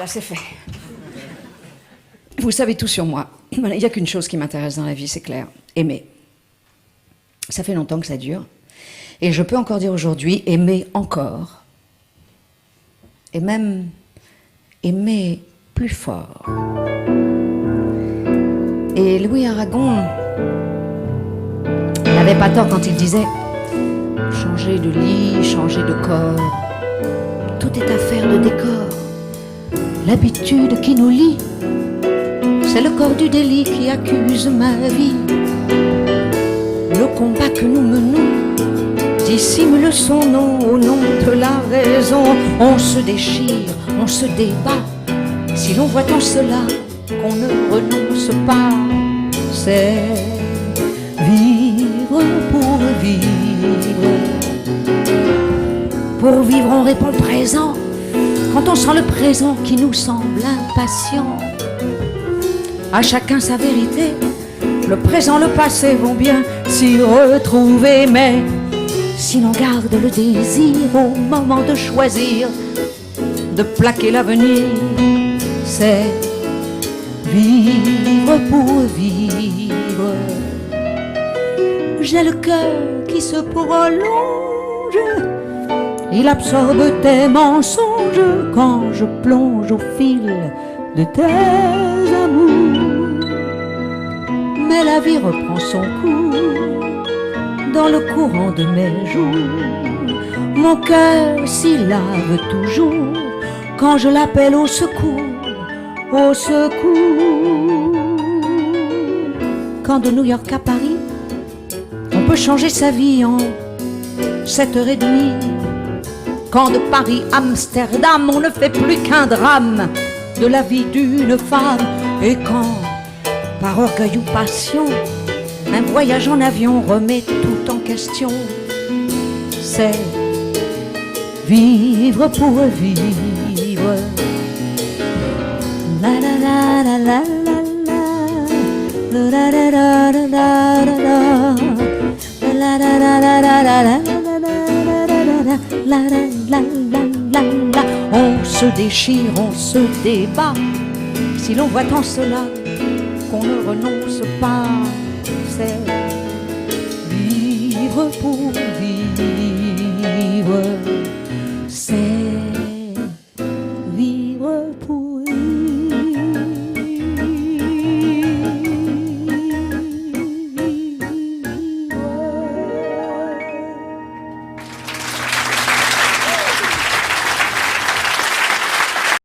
c'est fait. Vous savez tout sur moi. Il n'y a qu'une chose qui m'intéresse dans la vie, c'est clair. Aimer. Ça fait longtemps que ça dure. Et je peux encore dire aujourd'hui, aimer encore. Et même aimer plus fort. Et Louis Aragon n'avait pas tort quand il disait « Changer de lit, changer de corps, tout est affaire de décor. L'habitude qui nous lie, c'est le corps du délit qui accuse ma vie. Le combat que nous menons dissimule son nom au nom de la raison. On se déchire, on se débat. Si l'on voit en cela qu'on ne renonce pas, c'est vivre pour vivre. Pour vivre, on répond présent quand on sent le présent qui nous semble impatient. À chacun sa vérité, le présent, le passé vont bien s'y retrouver, mais si l'on garde le désir au moment de choisir, de plaquer l'avenir, c'est vivre pour vivre. J'ai le cœur qui se prolonge, il absorbe tes mensonges quand je plonge au fil de tes amours. Mais la vie reprend son cours dans le courant de mes jours. Mon cœur s'y lave toujours quand je l'appelle au secours, au secours. Quand de New York à Paris, on peut changer sa vie en 7h30. Quand de Paris à Amsterdam, on ne fait plus qu'un drame de la vie d'une femme. Et quand, par orgueil ou passion, un voyage en avion remet tout en question, c'est vivre pour vivre. La la la la la la la la la la la la la la. On se déchire, on se débat. Si l'on voit en cela qu'on ne renonce pas, c'est vivre pour vivre.